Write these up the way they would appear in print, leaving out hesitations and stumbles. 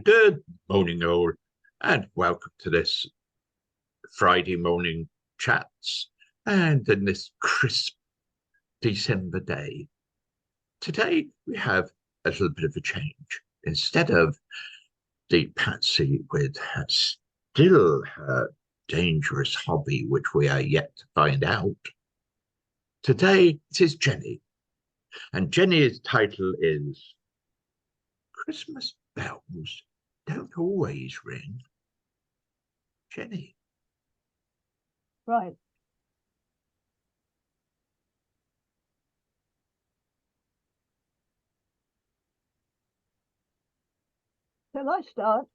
Good morning, all, and welcome to this Friday morning chats. And in this crisp December day, today we have a little bit of a change. Instead of the Patsy with her dangerous hobby, which we are yet to find out, today it is Jenny. And Jenny's title is Christmas Bells Don't Always Ring. Jenny. Right. Shall I start?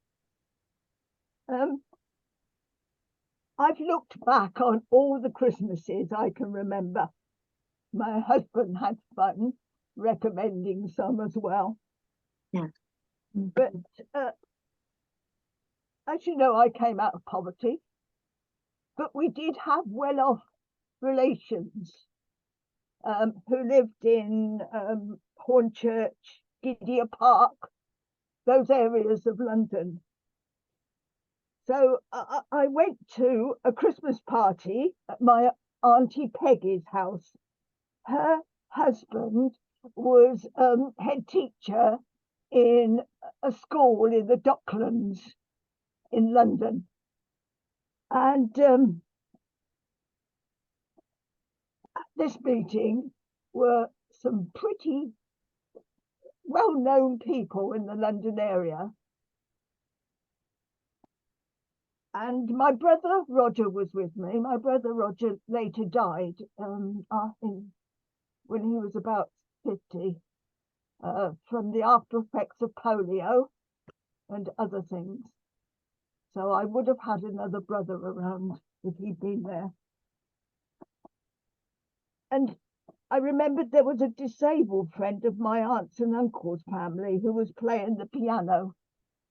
I've looked back on all the Christmases I can remember. My husband had fun recommending some as well. Yeah. But as you know, I came out of poverty, but we did have well-off relations who lived in Hornchurch, Gideon Park, those areas of London. So I went to a Christmas party at my Auntie Peggy's house. Her husband was head teacher in a school in the Docklands in London. And at this meeting were some pretty well-known people in the London area. And my brother Roger was with me. My brother Roger later died when he was about 50 from the after effects of polio and other things. So I would have had another brother around if he'd been there. And I remembered there was a disabled friend of my aunt's and uncle's family who was playing the piano,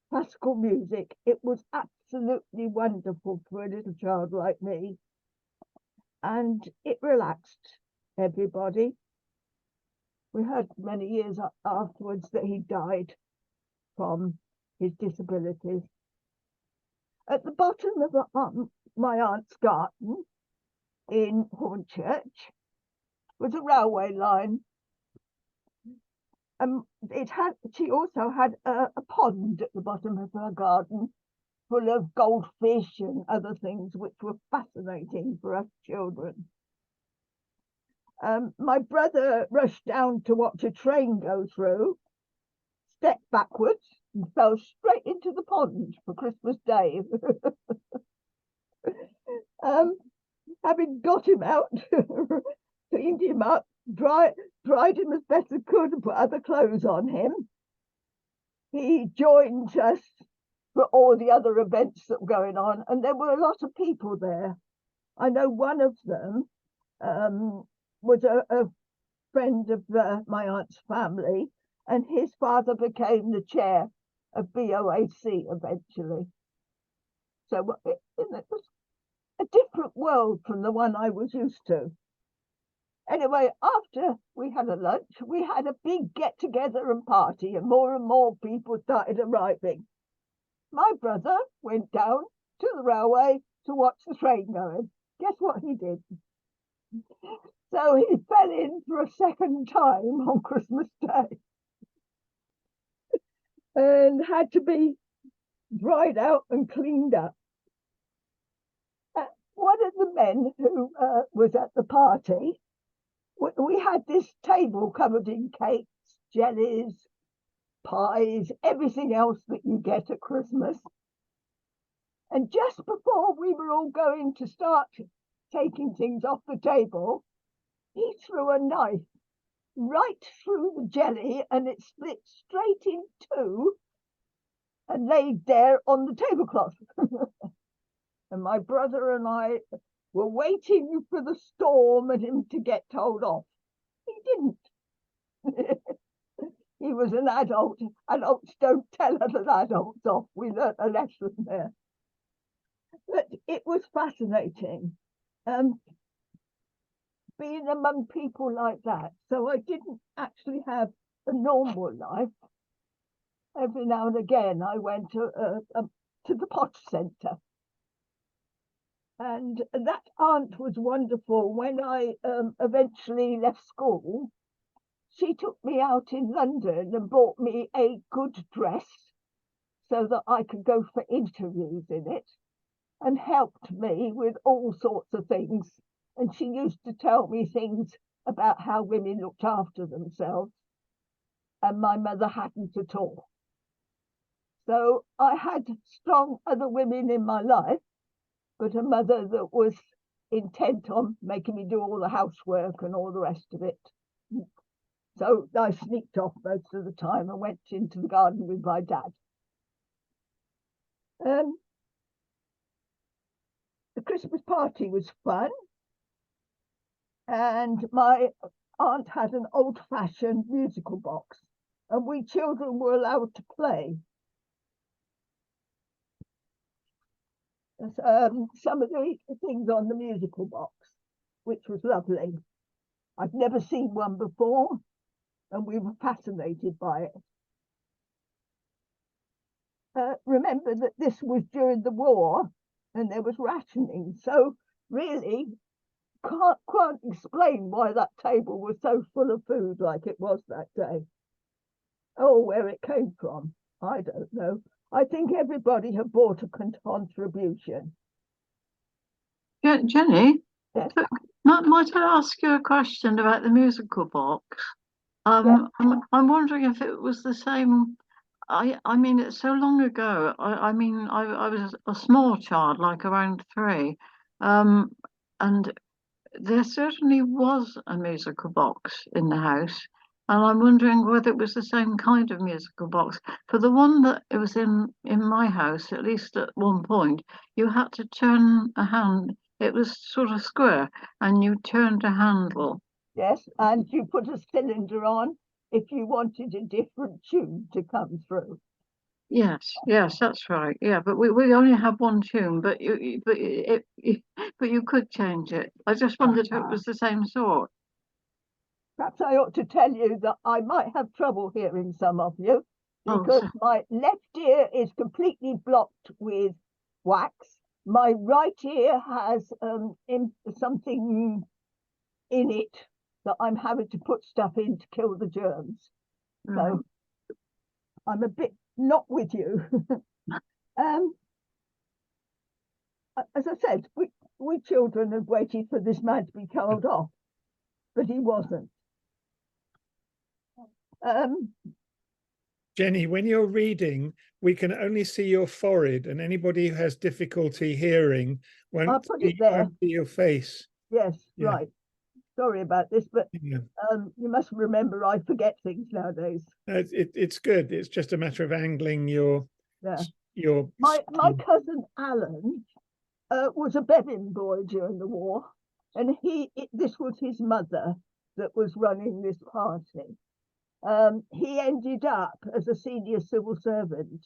classical music. It was absolutely wonderful for a little child like me. And it relaxed everybody. We heard many years afterwards that he died from his disabilities. At the bottom of my aunt's garden in Hornchurch was a railway line. She also had a pond at the bottom of her garden full of goldfish and other things which were fascinating for us children. My brother rushed down to watch a train go through, stepped backwards and fell straight into the pond for Christmas Day. Having got him out, cleaned him up, dried him as best as could and put other clothes on him, he joined us for all the other events that were going on, and there were a lot of people there. I know one of them was a friend of my aunt's family, and his father became the chair of BOAC eventually. So it was a different world from the one I was used to. Anyway, after we had a lunch, we had a big get-together and party, and more people started arriving. My brother went down to the railway to watch the train going. Guess what he did? So he fell in for a second time on Christmas Day and had to be dried out and cleaned up. One of the men who was at the party, we had this table covered in cakes, jellies, pies, everything else that you get at Christmas. And just before we were all going to start taking things off the table, he threw a knife right through the jelly and it split straight in two and laid there on the tablecloth. And my brother and I were waiting for the storm and him to get told off. He didn't. He was an adult. Adults don't tell other adults off. We learnt a lesson there. But it was fascinating. Being among people like that. So I didn't actually have a normal life. every now and again I went to the pot centre. And that aunt was wonderful. When I eventually left school, she took me out in London and bought me a good dress so that I could go for interviews in it, and helped me with all sorts of things. And she used to tell me things about how women looked after themselves, and my mother hadn't at all. So I had strong other women in my life, but a mother that was intent on making me do all the housework and all the rest of it. So I sneaked off most of the time and went into the garden with my dad. The Christmas party was fun, and my aunt had an old-fashioned musical box, and we children were allowed to play. Some of the things on the musical box, which was lovely. I'd never seen one before, and we were fascinated by it. Remember that this was during the war, and there was rationing, so really can't explain why that table was so full of food like it was that day. Oh, where it came from, I don't know. I think everybody had bought a contribution. Yeah, Jenny, Yes. might I ask you a question about the musical box? Yes. I'm wondering if it was the same. I mean, it's so long ago. I was a small child, like around 3, and there certainly was a musical box in the house, and I'm wondering whether it was the same kind of musical box. For the one that it was in my house, at least at one point, you had to turn a hand. It was sort of square, and you turned a handle. Yes, and you put a cylinder on if you wanted a different tune to come through. Yes, that's right. Yeah, but we only have one tune, but but you could change it. I just wondered if it was the same sort. Perhaps I ought to tell you that I might have trouble hearing some of you, Oh, because my left ear is completely blocked with wax. My right ear has something in it that I'm having to put stuff in to kill the germs. right. So I'm a bit not with you. As I said, we children had waited for this man to be told off, but he wasn't. Jenny, when you're reading, we can only see your forehead, and anybody who has difficulty hearing I'll won't put it there. see your face. Yes, Yeah. right. Sorry about this, but Yeah. you must remember I forget things nowadays. No, it's good. It's just a matter of angling your Yeah. your. My cousin Alan was a Bevan boy during the war, and this was his mother that was running this party. He ended up as a senior civil servant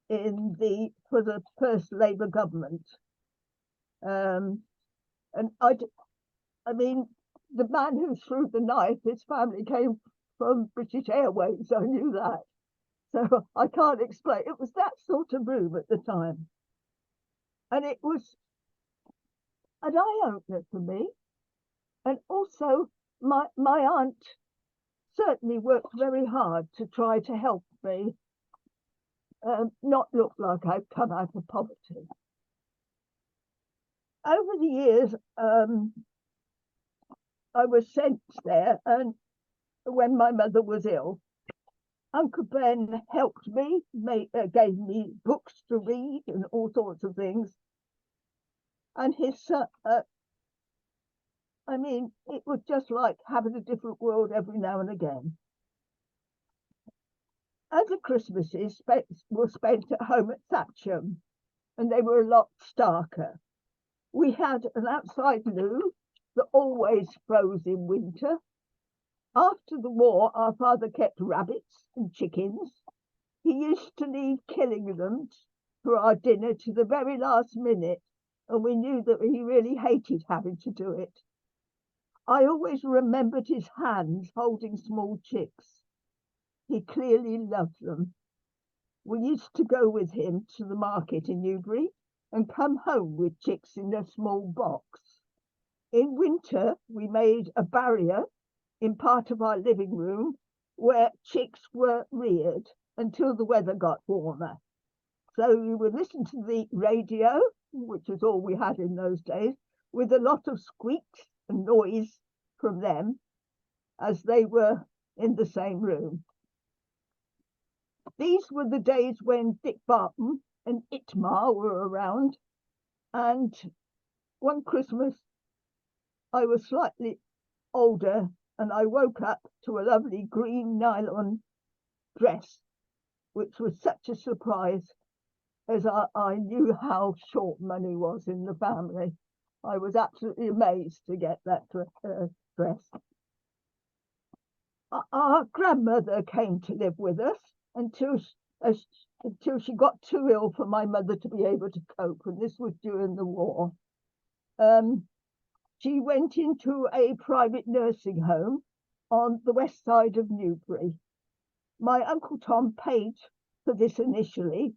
for the first Labour government. And I mean, the man who threw the knife, his family came from British Airways. I knew that, so I can't explain. It was that sort of room at the time, and it was an eye opener for me. And also, my aunt certainly worked very hard to try to help me not look like I've come out of poverty. Over the years, I was sent there, and when my mother was ill, Uncle Ben helped me, gave me books to read and all sorts of things. And his son, I mean, it was just like having a different world every now and again. Other Christmases were spent at home at Thatcham, and they were a lot starker. We had an outside loo that always froze in winter. After the war, our father kept rabbits and chickens. He used to leave killing them for our dinner to the very last minute, and we knew that he really hated having to do it. I always remembered his hands holding small chicks. He clearly loved them. We used to go with him to the market in Newbury and come home with chicks in a small box. In winter, we made a barrier in part of our living room where chicks were reared until the weather got warmer. So you would listen to the radio, which was all we had in those days, with a lot of squeaks and noise from them as they were in the same room. These were the days when Dick Barton and Itmar were around, and one Christmas I was slightly older and I woke up to a lovely green nylon dress, which was such a surprise as I knew how short money was in the family. I was absolutely amazed to get that dress. Our grandmother came to live with us until she got too ill for my mother to be able to cope, and this was during the war. She went into a private nursing home on the west side of Newbury. My Uncle Tom paid for this initially,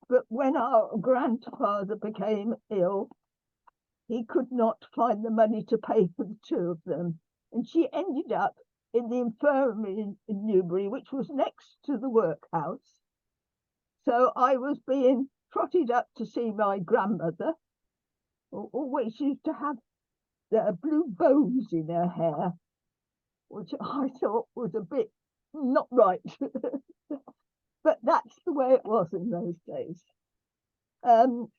but when our grandfather became ill, he could not find the money to pay for the two of them, and she ended up in the infirmary in Newbury, which was next to the workhouse. So I was being trotted up to see my grandmother. Always used to have the blue bows in her hair, which I thought was a bit not right. But that's the way it was in those days. And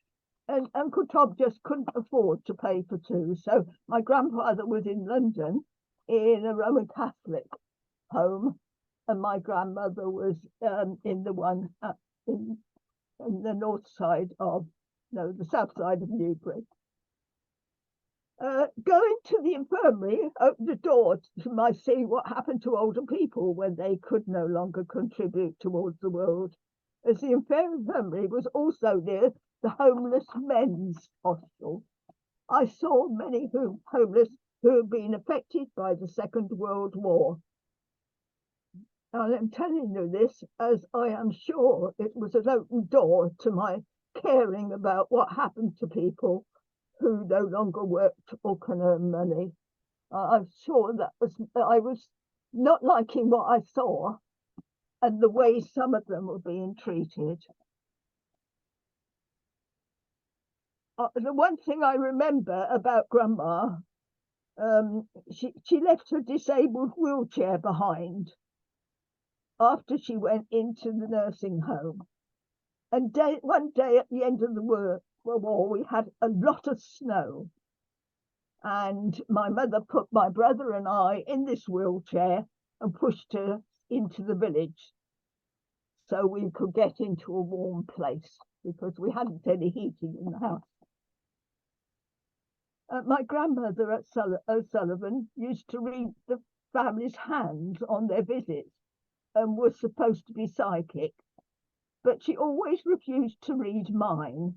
Uncle Tom just couldn't afford to pay for two. So my grandfather was in London in a Roman Catholic home, and my grandmother was in the one in the the south side of Newbury. Going to the infirmary opened the door to see what happened to older people when they could no longer contribute towards the world, as the infirmary was also near the homeless men's hostel. I saw many homeless who had been affected by the Second World War. And I'm telling you this as I am sure it was an open door to my caring about what happened to people who no longer worked or can earn money. I'm sure I was not liking what I saw and the way some of them were being treated. The one thing I remember about Grandma, she left her disabled wheelchair behind after she went into the nursing home. And one day at the end of the war, we had a lot of snow. And my mother put my brother and I in this wheelchair and pushed her into the village so we could get into a warm place because we hadn't any heating in the house. My grandmother at O'Sullivan used to read the family's hands on their visits and was supposed to be psychic, but she always refused to read mine.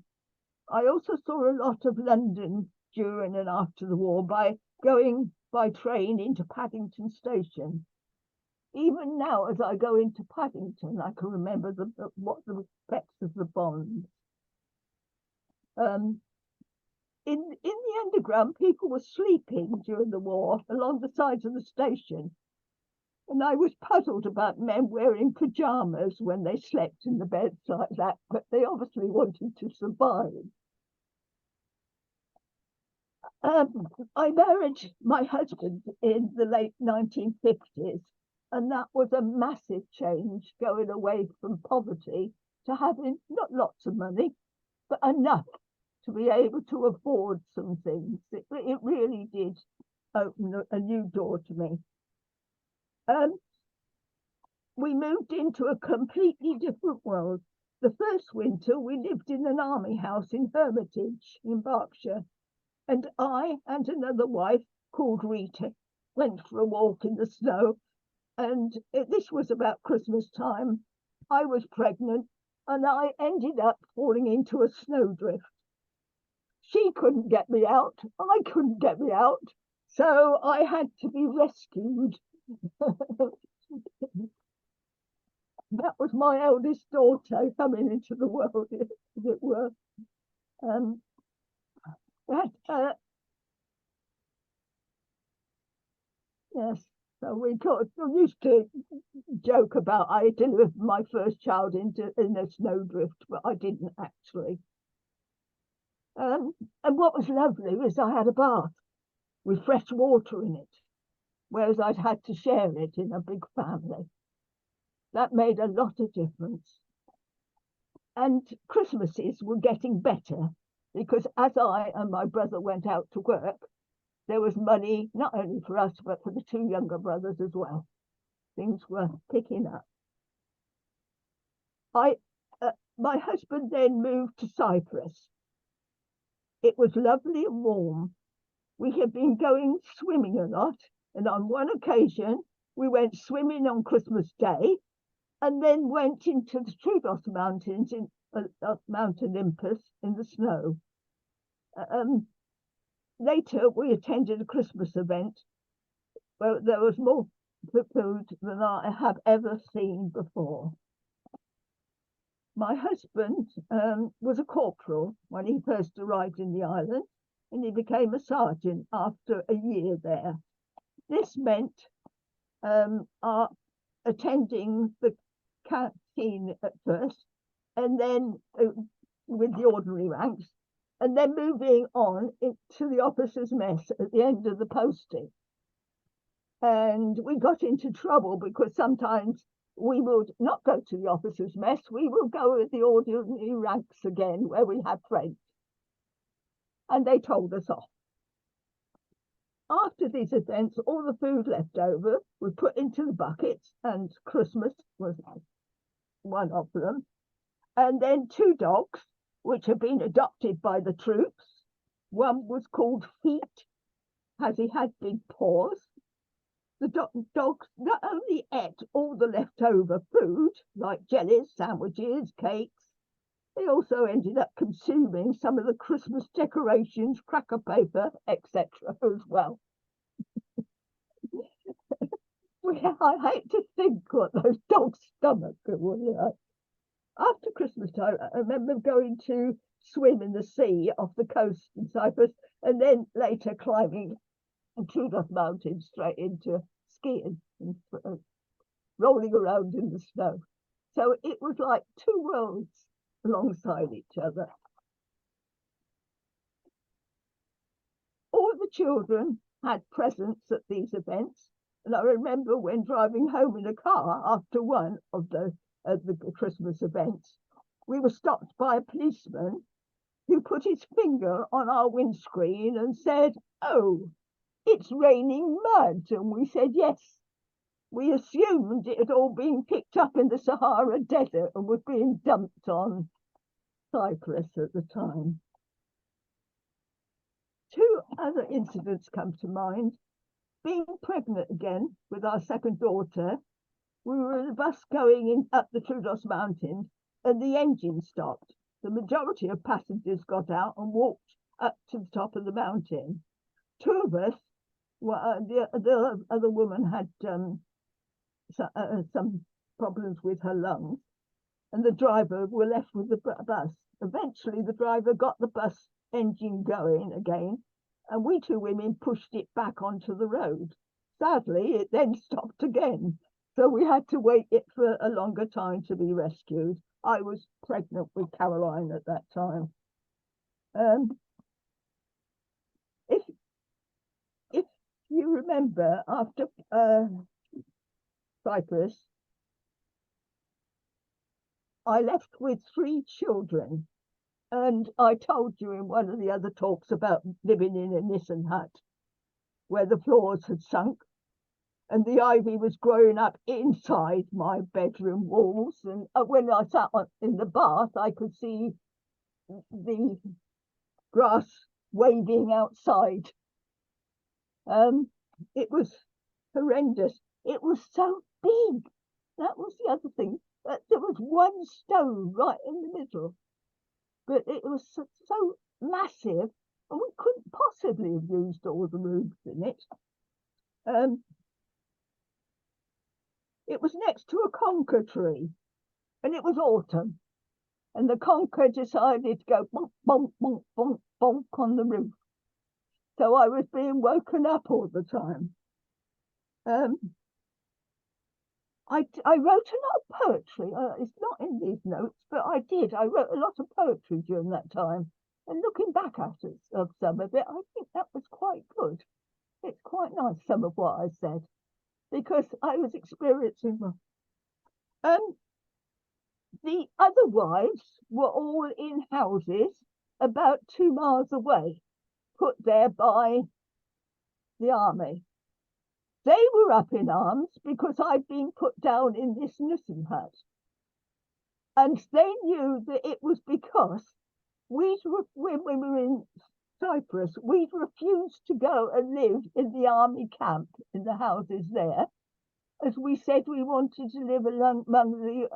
I also saw a lot of London during and after the war by going by train into Paddington Station. Even now, as I go into Paddington, I can remember what the effects of the bombs. In the underground, people were sleeping during the war along the sides of the station. And I was puzzled about men wearing pajamas when they slept in the beds like that, but they obviously wanted to survive. I married my husband in the late 1950s, and that was a massive change, going away from poverty to having not lots of money, but enough to be able to afford some things. It really did open a new door to me. We moved into a completely different world. The first winter, we lived in an army house in Hermitage in Berkshire, and I and another wife called Rita went for a walk in the snow, and this was about Christmas time. I was pregnant, and I ended up falling into a snowdrift. She couldn't get me out, I couldn't get me out, so I had to be rescued. that was my eldest daughter coming into the world, as it were. Yes, so we used to joke about I delivered my first child in a snowdrift, but I didn't actually. And what was lovely was I had a bath with fresh water in it, whereas I'd had to share it in a big family. That made a lot of difference. And Christmases were getting better because as I and my brother went out to work, there was money not only for us, but for the two younger brothers as well. Things were picking up. My husband then moved to Cyprus. It was lovely and warm. We had been going swimming a lot, and on one occasion we went swimming on Christmas Day, and then went into the Troodos Mountains in Mount Olympus in the snow. Later, we attended a Christmas event where there was more food than I have ever seen before. My husband was a corporal when he first arrived in the island, and he became a sergeant after a year there. This meant attending the canteen at first, and then with the ordinary ranks, and then moving on into the officers' mess at the end of the posting. And we got into trouble because sometimes we would not go to the officers' mess, we would go with the ordinary ranks again where we had friends. And they told us off. After these events, all the food left over was put into the buckets, and Christmas was one of them. And then two dogs, which had been adopted by the troops. One was called Feet, as he had big paws. The dogs not only ate all the leftover food, like jellies, sandwiches, cakes, they also ended up consuming some of the Christmas decorations, cracker paper, etc. as well. I hate to think what those dogs' stomachs were like. After Christmas time, I remember going to swim in the sea off the coast in Cyprus, and then later climbing the Troodos Mountains straight into skiing and rolling around in the snow. So it was like two worlds alongside each other. All the children had presents at these events, and I remember when driving home in a car after one of the Christmas events, we were stopped by a policeman who put his finger on our windscreen and said, "Oh, it's raining mud." And we said yes. We assumed it had all been picked up in the Sahara Desert and was being dumped on Cyprus at the time. Two other incidents come to mind. Being pregnant again with our second daughter, we were in a bus going up the Troodos Mountains, and the engine stopped. The majority of passengers got out and walked up to the top of the mountain. Two of us, the other woman had some problems with her lungs, and the driver were left with the bus. Eventually, the driver got the bus engine going again, and we two women pushed it back onto the road. Sadly, it then stopped again, so we had to wait it for a longer time to be rescued. I was pregnant with Caroline at that time. If you remember, after Cyprus, I left with 3 children, and I told you in one of the other talks about living in a Nissen hut where the floors had sunk and the ivy was growing up inside my bedroom walls. And when I sat in the bath, I could see the grass waving outside. It was horrendous. It was so big. That was the other thing. There was one stone right in the middle, but it was so massive, and we couldn't possibly have used all the rooms in it. It was next to a conker tree, and it was autumn, and the Quaker decided to go bonk, bonk, bonk, bonk, bonk on the roof. So I was being woken up all the time. I wrote a lot of poetry. It's not in these notes, but I did. I wrote a lot of poetry during that time. And looking back at it, of some of it, I think that was quite good. It's quite nice, some of what I said, because I was experiencing them. The other wives were all in houses about 2 miles away, put there by the army. They were up in arms because I'd been put down in this nursing hut. And they knew that it was because when we were in Cyprus, we'd refused to go and live in the army camp in the houses there, as we said we wanted to live among the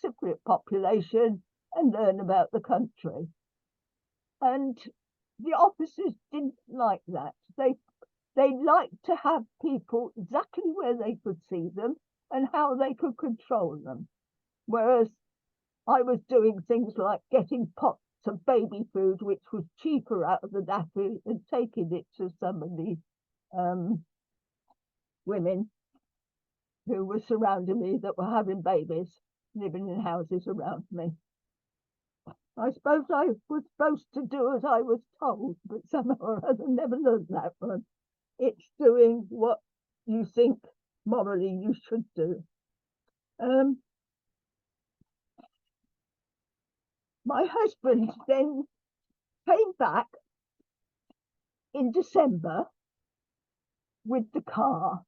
Cypriot population and learn about the country. And the officers didn't like that. They liked to have people exactly where they could see them and how they could control them. Whereas I was doing things like getting pots of baby food, which was cheaper out of the nappy, and taking it to some of the women who were surrounding me that were having babies, living in houses around me. I suppose I was supposed to do as I was told, but somehow or other never learned that one. It's doing what you think morally you should do. My husband then came back in December with the car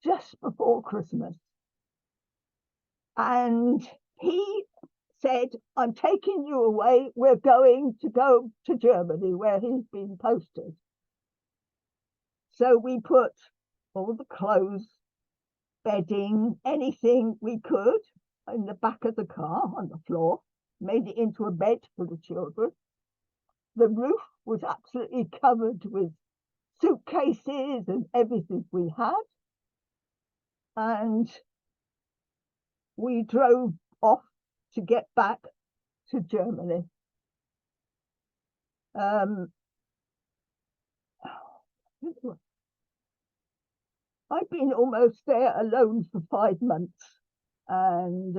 just before Christmas. And he said, I'm taking you away. We're going to go to Germany where he's been posted. So we put all the clothes, bedding, anything we could in the back of the car on the floor, made it into a bed for the children. The roof was absolutely covered with suitcases and everything we had. And we drove off to get back to Germany. I've been almost there alone for 5 months, and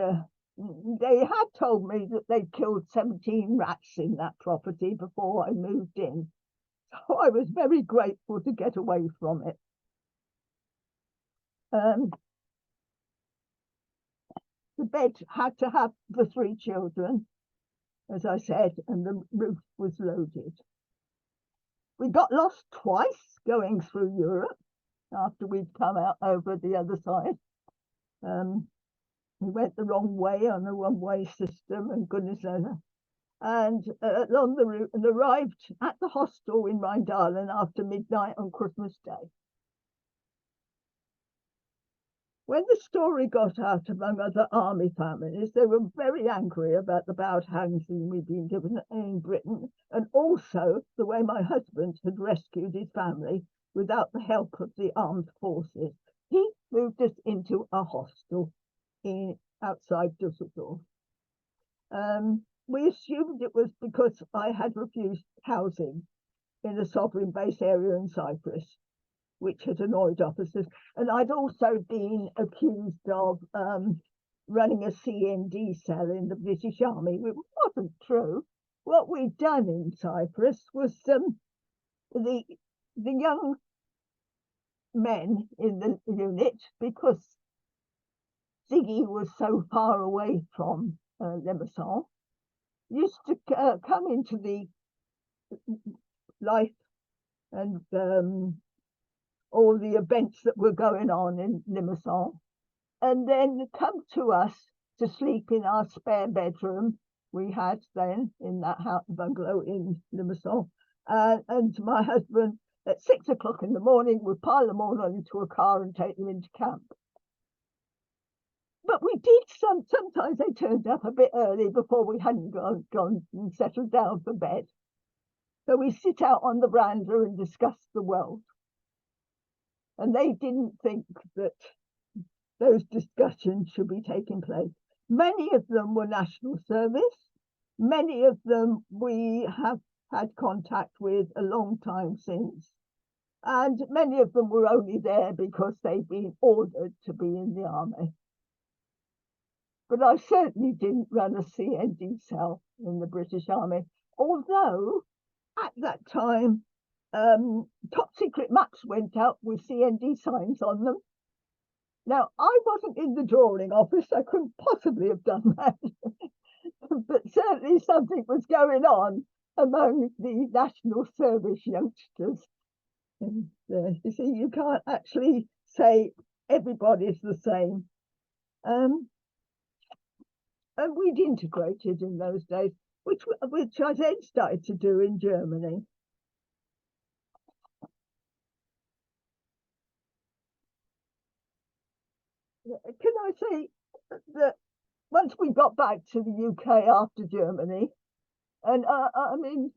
they had told me that they'd killed 17 rats in that property before I moved in. So I was very grateful to get away from it. The bed had to have the 3 children, as I said, and the roof was loaded. We got lost twice going through Europe after we'd come out over the other side. We went the wrong way on a one-way system, and goodness knows. And along the route, and arrived at the hostel in Rheindahlem after midnight on Christmas Day. When the story got out among other army families, they were very angry about the bad handling we'd been given in Britain, and also the way my husband had rescued his family without the help of the armed forces. He moved us into a hostel outside Dusseldorf. We assumed it was because I had refused housing in a sovereign base area in Cyprus, which had annoyed officers. And I'd also been accused of running a CND cell in the British Army, which wasn't true. What we'd done in Cyprus was the young men in the unit, because Ziggy was so far away from Limassol, used to come into the life and all the events that were going on in Limassol, and then come to us to sleep in our spare bedroom we had then in that house bungalow in Limassol. And my husband, at 6 o'clock in the morning, would pile them all into a car and take them into camp. But we did sometimes they turned up a bit early before we hadn't gone and settled down for bed. So we sit out on the veranda and discuss the world. And they didn't think that those discussions should be taking place. Many of them were national service. Many of them we have had contact with a long time since. And many of them were only there because they'd been ordered to be in the army. But I certainly didn't run a CND cell in the British Army, although at that time, top secret maps went out with CND signs on them. Now, I wasn't in the drawing office, I couldn't possibly have done that, but certainly something was going on among the national service youngsters. And you see, you can't actually say everybody's the same. And we'd integrated in those days, which I then started to do in Germany. Can I say that once we got back to the UK after Germany, and I mean,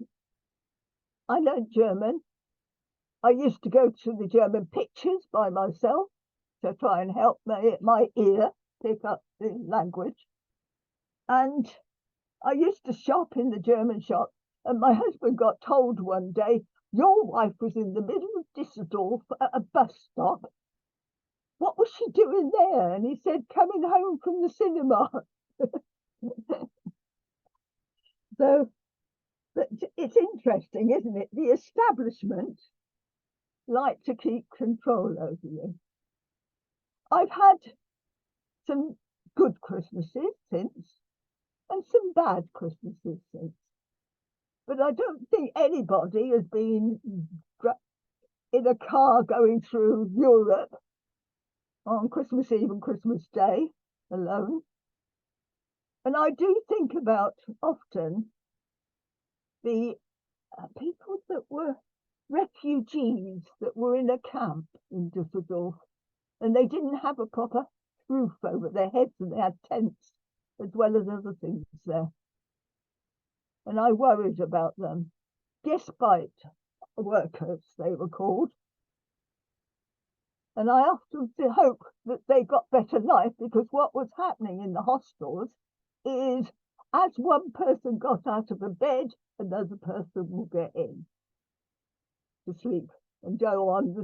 I learned German. I used to go to the German pictures by myself to try and help my ear pick up the language. And I used to shop in the German shop, and my husband got told one day, your wife was in the middle of Düsseldorf at a bus stop. What was she doing there? And he said, coming home from the cinema. So but it's interesting, isn't it? The establishment like to keep control over you. I've had some good Christmases since, and some bad Christmases since. But I don't think anybody has been in a car going through Europe on Christmas Eve and Christmas Day alone. And I do think about often the people that were refugees that were in a camp in Düsseldorf, and they didn't have a proper roof over their heads, and they had tents as well as other things there. And I worried about them. Despite workers, they were called. And I often hope that they got better life, because what was happening in the hostels is as one person got out of a bed, another person will get in to sleep and go on,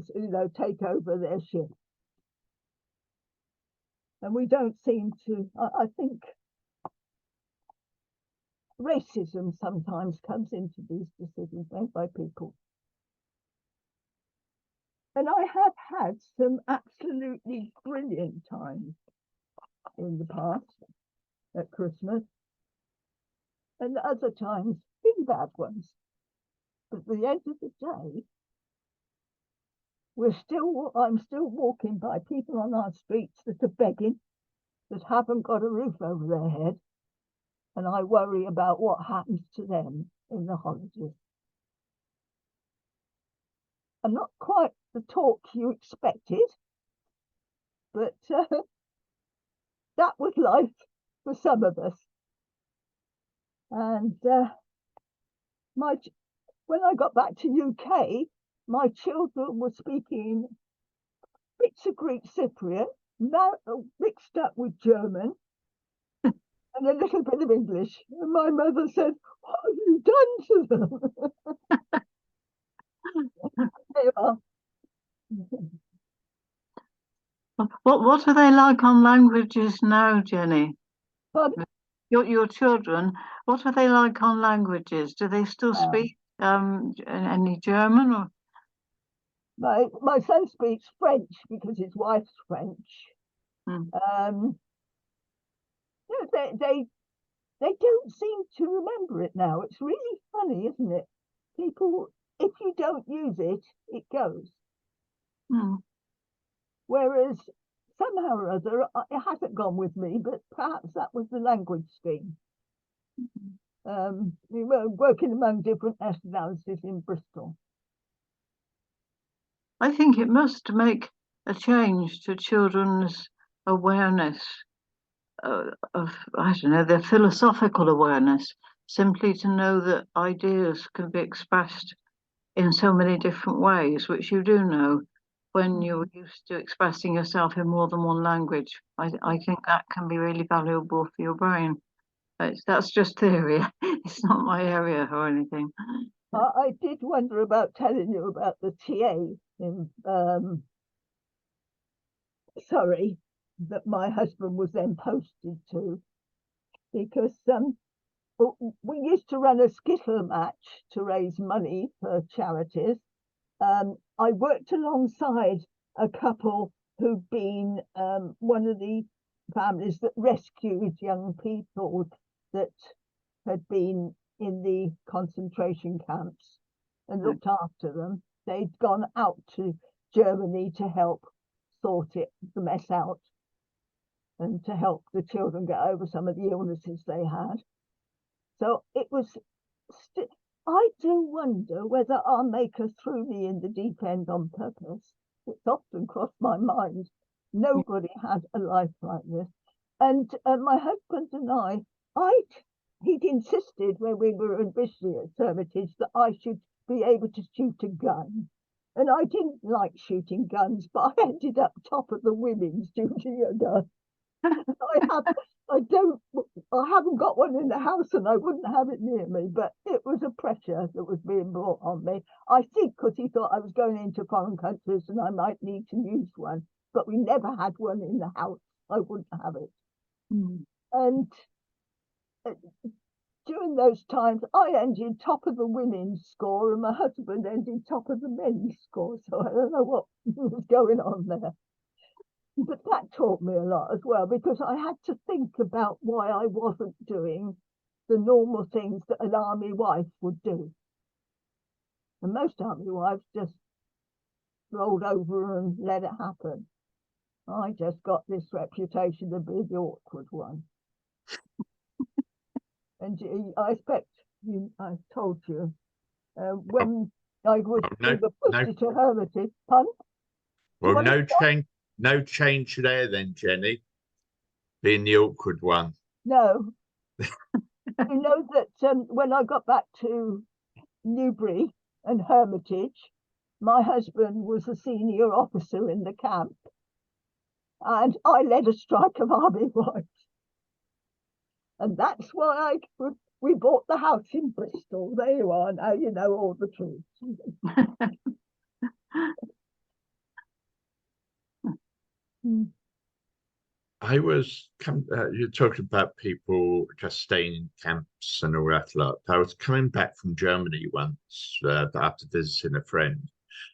take over their shift. And we don't seem to, I think racism sometimes comes into these decisions made by people. And I have had some absolutely brilliant times in the past at Christmas, and other times been bad ones. But at the end of the day, I'm still walking by people on our streets that are begging, that haven't got a roof over their head, and I worry about what happens to them in the holidays. I'm not quite the talk you expected, but that was life for some of us. And when I got back to UK, my children were speaking bits of Greek Cypriot, mixed up with German, and a little bit of English. And my mother said, what have you done to them? They are. What are they like on languages now, Jenny? Pardon? Your children, what are they like on languages? Do they still speak any German? Or my son speaks French because his wife's French. They don't seem to remember it now. It's really funny, isn't it? People, if you don't use it, it goes. Whereas somehow or other, it hasn't gone with me, but perhaps that was the language scheme. We were working among different nationalities in Bristol. I think it must make a change to children's awareness of, I don't know, their philosophical awareness, simply to know that ideas can be expressed in so many different ways, which you do know. when you're used to expressing yourself in more than one language. I think that can be really valuable for your brain. That's just theory. It's not my area or anything. I did wonder about telling you about the TA in Surrey that my husband was then posted to, because we used to run a skiffle match to raise money for charities. I worked alongside a couple who'd been one of the families that rescued young people that had been in the concentration camps and looked after them. They'd gone out to Germany to help sort the mess out and to help the children get over some of the illnesses they had. So it was, I do wonder whether our Maker threw me in the deep end on purpose. It's often crossed my mind. Nobody had a life like this. And my husband and he'd insisted when we were in Bristol at Hermitage that I should be able to shoot a gun. And I didn't like shooting guns, but I ended up top of the women's shooting a gun. I haven't got one in the house and I wouldn't have it near me, but it was a pressure that was being brought on me. I think because he thought I was going into foreign countries and I might need to use one, but we never had one in the house. I wouldn't have it. Mm. And during those times, I ended top of the women's score and my husband ended top of the men's score. So I don't know what was going on there. But that taught me a lot as well, because I had to think about why I wasn't doing the normal things that an army wife would do. And most army wives just rolled over and let it happen. I just got this reputation to be the awkward one. And I expect I told you, when we were put to Hermitage, pardon? Well, no change there then, Jenny, being the awkward one. No. You know that when I got back to Newbury and Hermitage, my husband was a senior officer in the camp, and I led a strike of army wives. And that's why we bought the house in Bristol. There you are, now you know all the truth. I was you're talking about people just staying in camps and all that lot. I was coming back from Germany once after visiting a friend,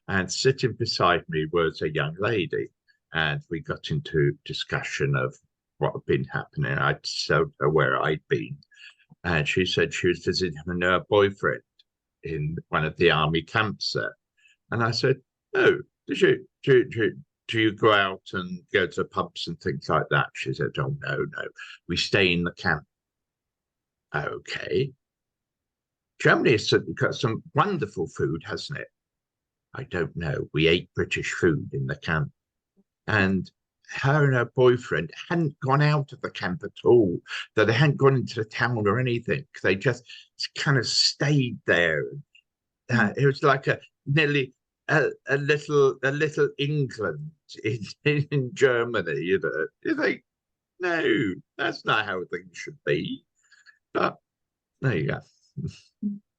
and sitting beside me was a young lady, and we got into discussion of what had been happening. I told her where I'd been, and she said she was visiting her boyfriend in one of the army camps there. And I said, "Oh, do you go out and go to pubs and things like that?" She said, "Oh, no, we stay in the camp." Okay. Germany has got some wonderful food, hasn't it? I don't know. We ate British food in the camp. And her and her boyfriend hadn't gone out of the camp at all. That they hadn't gone into the town or anything. They just kind of stayed there. It was like nearly a little England in Germany, you know. You think, no, that's not how things should be. But there you go.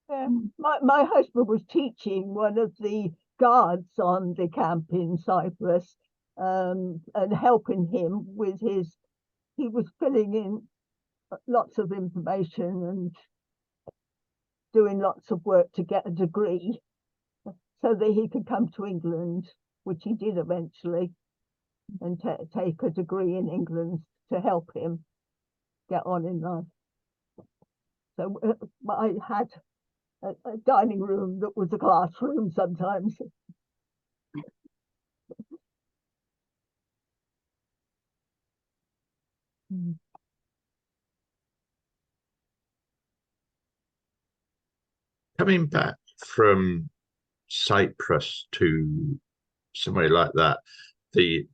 Yeah. My husband was teaching one of the guards on the camp in Cyprus, and helping him with he was filling in lots of information and doing lots of work to get a degree so that he could come to England, which he did eventually, and take a degree in England to help him get on in life. So I had a dining room that was a classroom sometimes. Coming back from Cyprus to somewhere like that, the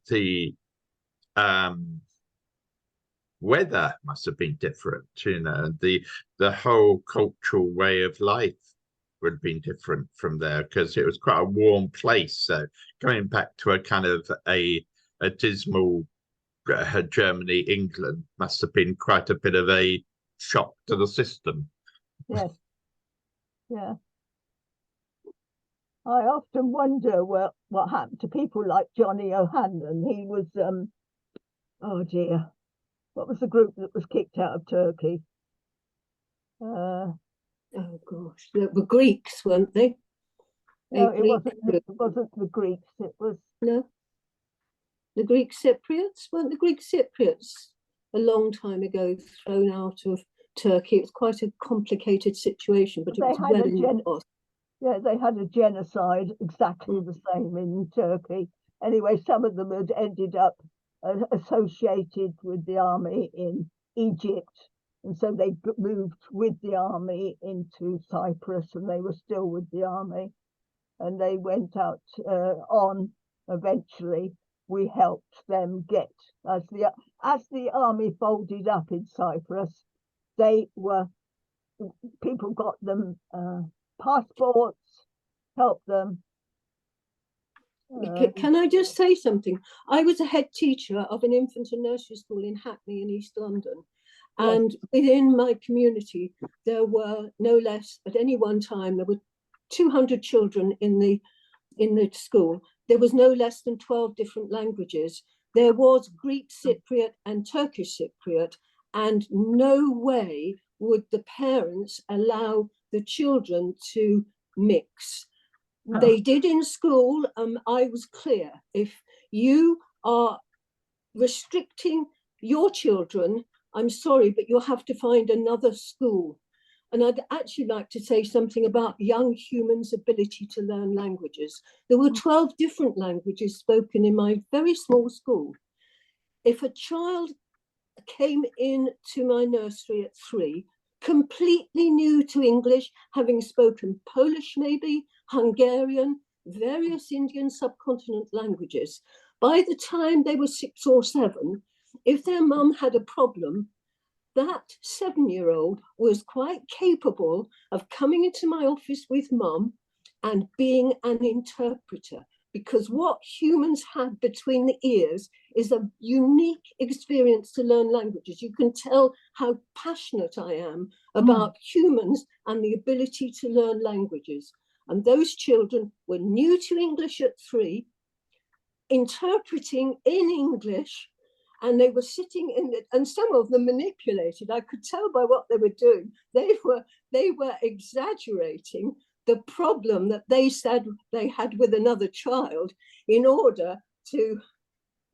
weather must have been different, you know, the whole cultural way of life would have been different from there because it was quite a warm place. So going back to a kind of a dismal Germany, England must have been quite a bit of a shock to the system. Yes. Yeah. I often wonder what happened to people like Johnny O'Hanlon. He was, oh dear, what was the group that was kicked out of Turkey? Oh gosh, they were Greeks, weren't they? No, it wasn't the Greeks. It was no, the Greek Cypriots. Weren't the Greek Cypriots a long time ago thrown out of Turkey? It was quite a complicated situation, but it was well in the past. Yeah, they had a genocide exactly the same in Turkey. Anyway, some of them had ended up associated with the army in Egypt. And so they moved with the army into Cyprus, and they were still with the army. And they went out on eventually. We helped them get, as the army folded up in Cyprus, people got them passports, helped them. Can I just say something? I was a head teacher of an infant and nursery school in Hackney in East London. And within my community, there were no less, at any one time, there were 200 children in the school. There was no less than 12 different languages. There was Greek Cypriot and Turkish Cypriot, and no way would the parents allow the children to mix. They did in school. I was clear. If you are restricting your children, I'm sorry, but you'll have to find another school. And I'd actually like to say something about young humans' ability to learn languages. There were 12 different languages spoken in my very small school. If a child came in to my nursery at 3, completely new to English, having spoken Polish maybe, Hungarian, various Indian subcontinent languages, by the time they were 6 or 7, if their mum had a problem, that 7-year-old was quite capable of coming into my office with mum and being an interpreter, because what humans have between the ears is a unique experience to learn languages. You can tell how passionate I am about humans and the ability to learn languages. And those children were new to English at 3, interpreting in English, and they were sitting in it, and some of them manipulated. I could tell by what they were doing. They were exaggerating the problem that they said they had with another child in order to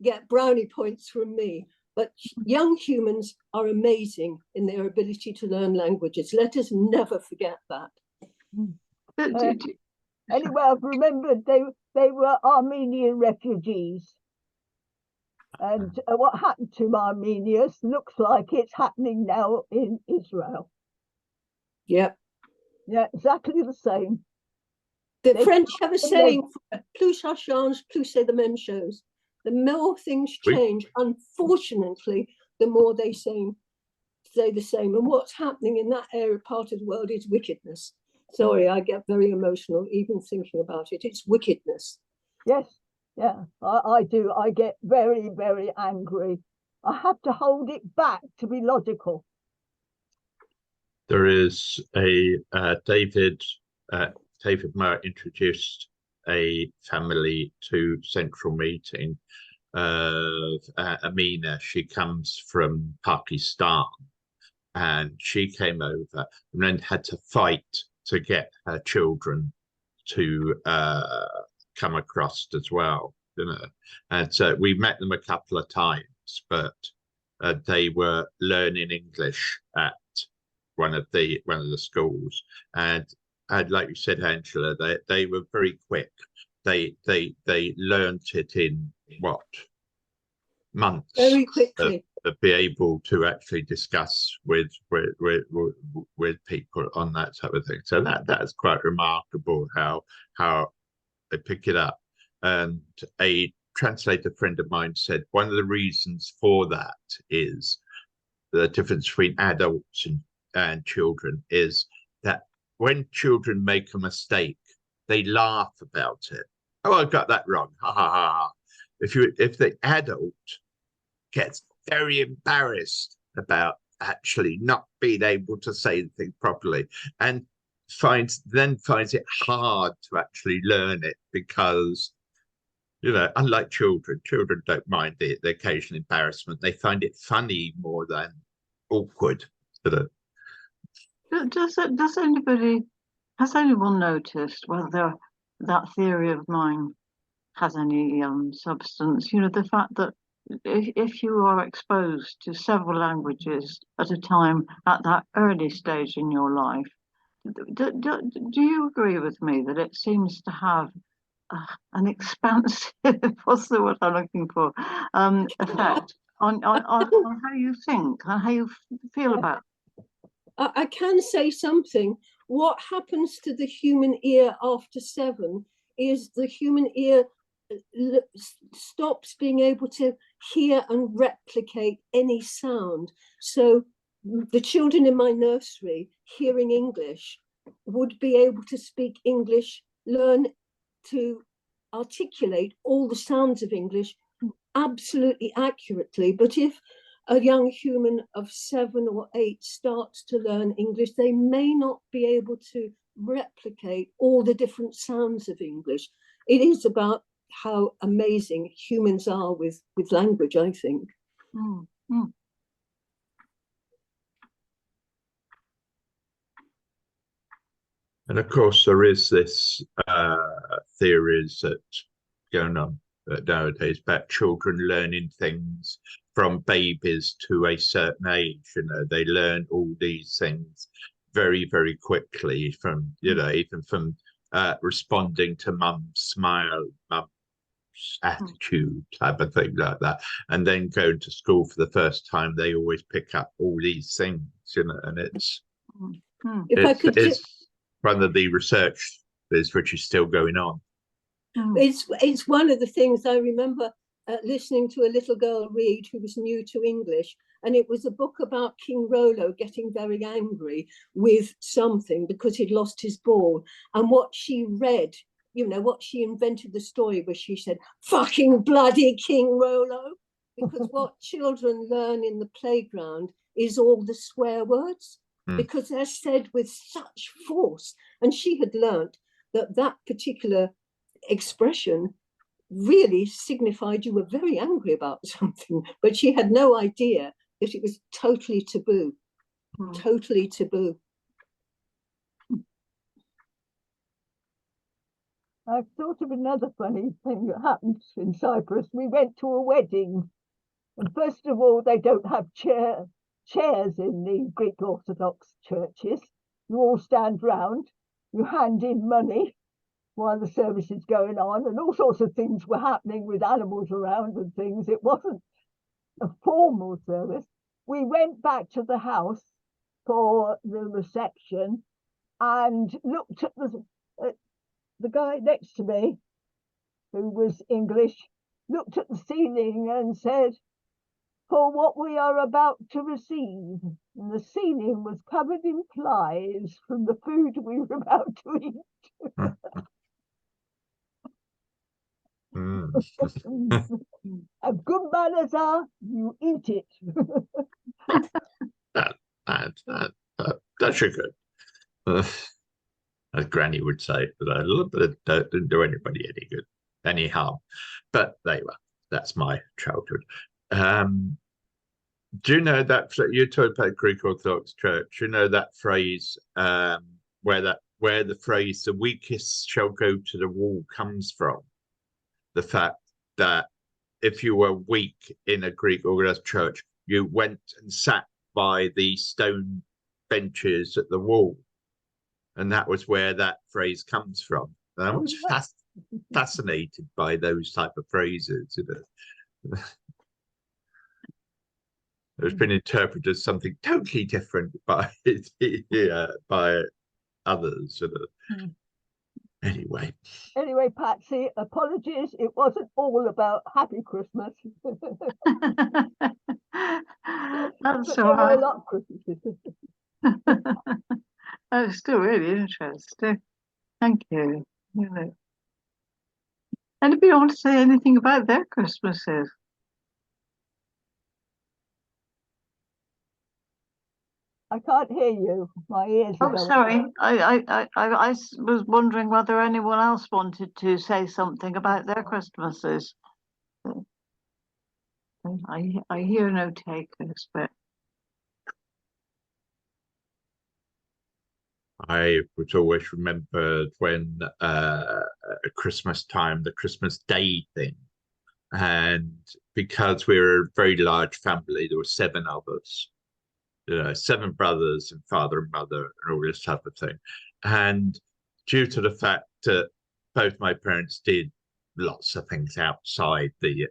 get brownie points from me. But young humans are amazing in their ability to learn languages. Let us never forget that. Anyway, I've remembered they were Armenian refugees. And what happened to Armenia looks like it's happening now in Israel. Yep. Yeah, exactly the same. The French have a saying, plus ça change, plus c'est the même chose. The more things change, unfortunately, the more they stay the same. And what's happening in that area, part of the world, is wickedness. Sorry, I get very emotional even thinking about it. It's wickedness. Yes, yeah, I do. I get very, very angry. I have to hold it back to be logical. There is a David Moore introduced a family to central meeting of Amina. She comes from Pakistan, and she came over and then had to fight to get her children to come across as well, you know. And so we met them a couple of times, but they were learning English at one of the schools, and like you said, Angela, they were very quick. They learned it in what, months, very quickly, to be able to actually discuss with people on that type of thing. So that's quite remarkable how they pick it up. And a translator friend of mine said one of the reasons for that is the difference between adults and children is that when children make a mistake, they laugh about it. Oh, I got that wrong. Ha ha ha. If the adult gets very embarrassed about actually not being able to say the thing properly, and finds it hard to actually learn it, because unlike children don't mind the occasional embarrassment. They find it funny more than awkward. Has anyone noticed whether that theory of mine has any substance? The fact that if you are exposed to several languages at a time at that early stage in your life, do you agree with me that it seems to have an expansive, what's the word I'm looking for, effect on how you think and how you feel about it? I can say something. What happens to the human ear after 7 is the human ear stops being able to hear and replicate any sound. So the children in my nursery, hearing English, would be able to speak English, learn to articulate all the sounds of English absolutely accurately. But if a young human of 7 or 8 starts to learn English, they may not be able to replicate all the different sounds of English. It is about how amazing humans are with language, I think. Mm, mm. And of course, there is this theories that going on nowadays about children learning things from babies to a certain age. They learn all these things very, very quickly from, even from responding to mum's smile, mum's attitude, type of thing like that. And then going to school for the first time, they always pick up all these things, and it's one of the research which is still going on. It's one of the things I remember listening to a little girl read who was new to English, and it was a book about King Rollo getting very angry with something because he'd lost his ball. And what she read, what she invented the story was, she said, "Fucking bloody King Rollo," because what children learn in the playground is all the swear words, because they're said with such force. And she had learnt that particular expression really signified you were very angry about something, but she had no idea that it was totally taboo. Totally taboo. I've thought of another funny thing that happened in Cyprus. We went to a wedding, and first of all, they don't have chairs in the Greek Orthodox churches. You all stand round, you hand in money while the service is going on, and all sorts of things were happening with animals around and things. It wasn't a formal service. We went back to the house for the reception and looked at the guy next to me, who was English, looked at the ceiling and said, "For what we are about to receive." And the ceiling was covered in flies from the food we were about to eat. And good manners are, you eat it. That's good. As Granny would say, that a little bit of dirt didn't do anybody any good, any harm. But there you are. That's my childhood. Do you know that you talked about Greek Orthodox Church? You know that phrase where the phrase "the weakest shall go to the wall" comes from? The fact that if you were weak in a Greek Orthodox church, you went and sat by the stone benches at the wall. And that was where that phrase comes from. And I was fascinated by those type of phrases. It's been interpreted as something totally different by others. Anyway, Patsy, apologies. It wasn't all about Happy Christmas. That's but all right. there were a lot of Christmases. Oh, it's still really interesting. Thank you. You know. Anybody want to say anything about their Christmases? I can't hear you. My ears are Oh, going. sorry. I was wondering whether anyone else wanted to say something about their Christmases. I hear no takers, but I was always remembered when at Christmas time, the Christmas Day thing. And because we were a very large family, there were 7 of us, 7 brothers and father and mother and all this type of thing. And due to the fact that both my parents did lots of things outside the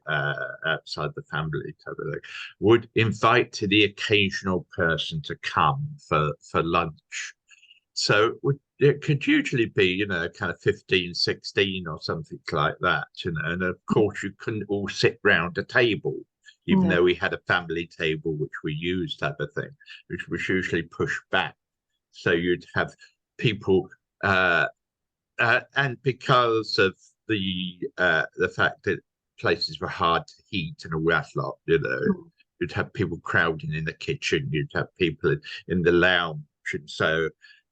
family type of thing, would invite to the occasional person to come for lunch. So it could usually be, kind of 15, 16 or something like that, and of course you couldn't all sit round a table, even though we had a family table which we used type of thing, which was usually pushed back. So you'd have people, and because of the fact that places were hard to heat and all that lot, you'd have people crowding in the kitchen, you'd have people in the lounge, and so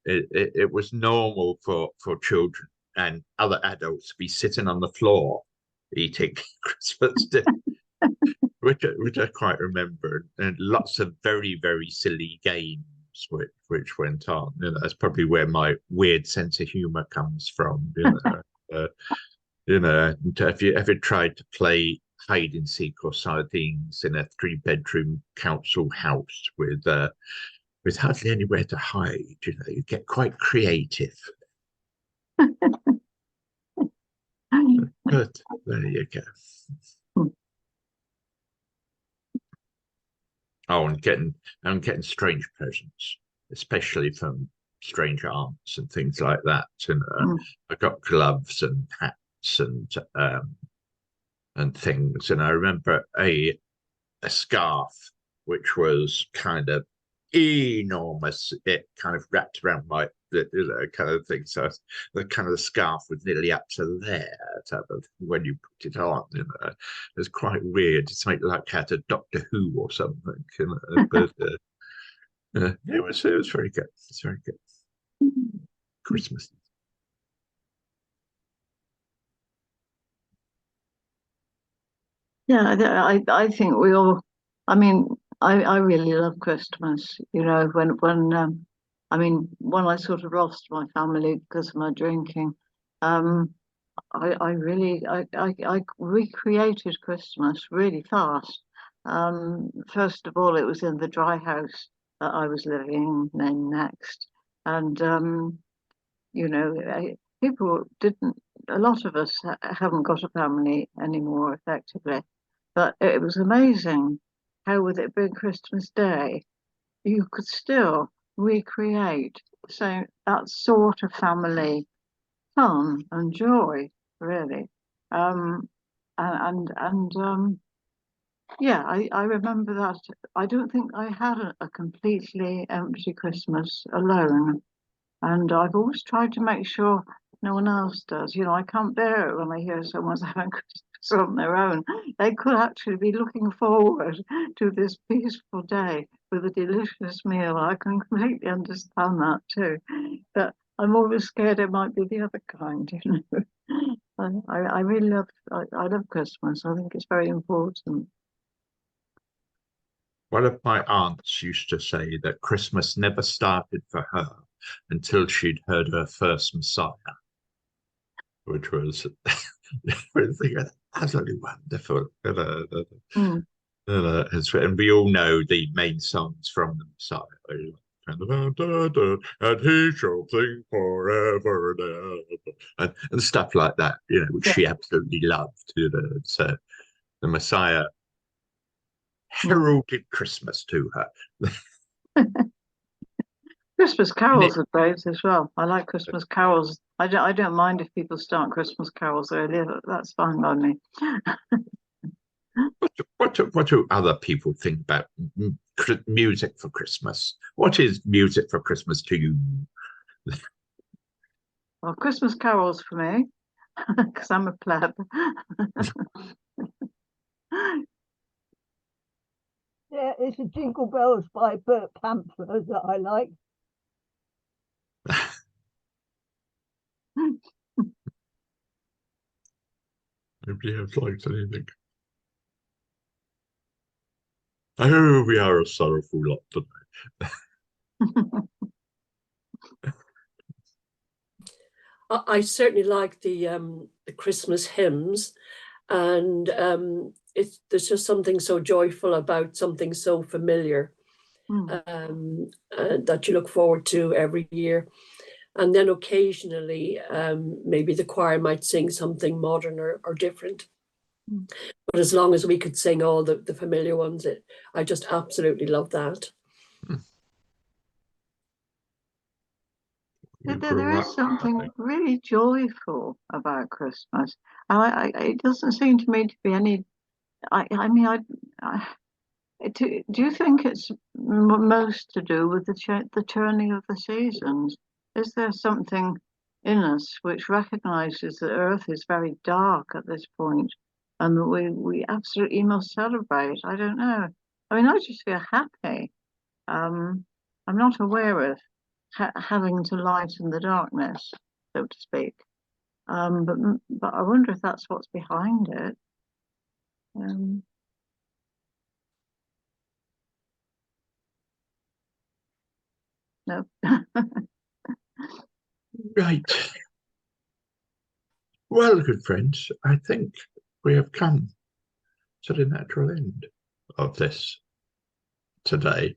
it was normal for children and other adults to be sitting on the floor eating Christmas dinner, which I quite remember, and lots of very, very silly games which went on. That's probably where my weird sense of humor comes from. And have you ever tried to play hide and seek or sardines in a 3-bedroom council house with hardly anywhere to hide? You get quite creative. But there you go. Oh, and getting strange presents, especially from strange aunts and things like that. And I got gloves and hats and things. And I remember a scarf which was kind of enormous. It kind of wrapped around my kind of thing. So the kind of the scarf was nearly up to there type of when you put it on. It was quite weird. It's like out of Doctor Who or something. But it was very good. It's very good. Christmas. yeah, I think we all. I mean, I really love Christmas. When I sort of lost my family because of my drinking, um, I recreated Christmas really fast. First of all, it was in the dry house that I was living then next, and people didn't. A lot of us haven't got a family anymore, effectively, but it was amazing how, with it being Christmas Day, you could still recreate that sort of family fun and joy, really. Um, and yeah, I remember that. I don't think I had a completely empty Christmas alone, and I've always tried to make sure no one else does. I can't bear it when I hear someone's having Christmas on their own. They could actually be looking forward to this peaceful day with a delicious meal. I can completely understand that too. But I'm always scared it might be the other kind. I really I love Christmas. I think it's very important. One of my aunts used to say that Christmas never started for her until she'd heard her first Messiah, which was absolutely wonderful. Mm. And we all know the main songs from the Messiah. And he shall sing forever and ever, and stuff like that, which she absolutely loved. So the Messiah heralded Christmas to her. Christmas carols are great as well. I like Christmas carols. I don't mind if people start Christmas carols earlier. That's fine by me. What do other people think about music for Christmas? What is music for Christmas to you? Well, Christmas carols for me, because I'm a pleb. Yeah, it's the Jingle Bells by Bert Panther that I like. Nobody else likes anything. Oh, we are a sorrowful lot today. I certainly like the Christmas hymns, and there's just something so joyful about something so familiar that you look forward to every year. And then occasionally, maybe the choir might sing something modern or different. But as long as we could sing all the familiar ones, I just absolutely love that. There is something really joyful about Christmas. It doesn't seem to me to be any. Do you think it's most to do with the turning of the seasons? Is there something in us which recognizes that Earth is very dark at this point, and that we absolutely must celebrate? I don't know. I mean, I just feel happy. I'm not aware of having to lighten the darkness, so to speak. But I wonder if that's what's behind it. No. Right. Well, good friends, I think we have come to the natural end of this today.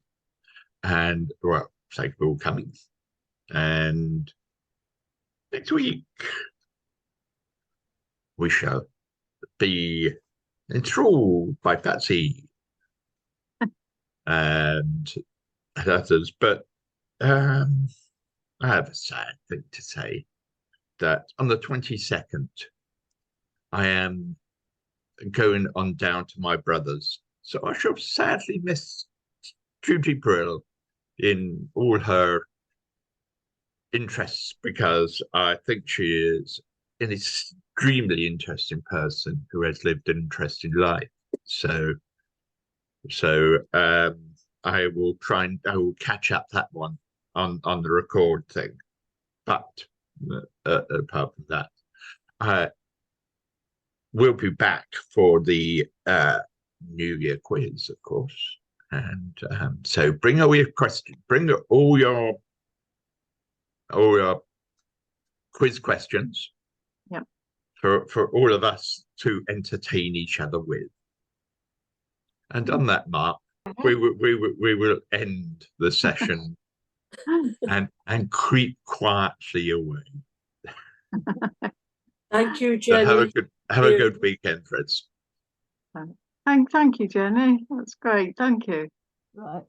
And, well, thank you for coming. And next week, we shall be enthralled by Patsy and others. But I have a sad thing to say, that on the 22nd, I am going on down to my brother's. So I shall sadly miss Judy Brill in all her interests, because I think she is an extremely interesting person who has lived an interesting life. So I will catch up that one on the record thing. But apart from that, we'll be back for the New Year quiz, of course. And so bring all your questions, bring all your quiz questions. Yep. For all of us to entertain each other with. And on that mark, we will end the session and creep quietly away. Thank you, So Jenny. have a good weekend, friends. Thank you, Jenny. That's great. Thank you. Right.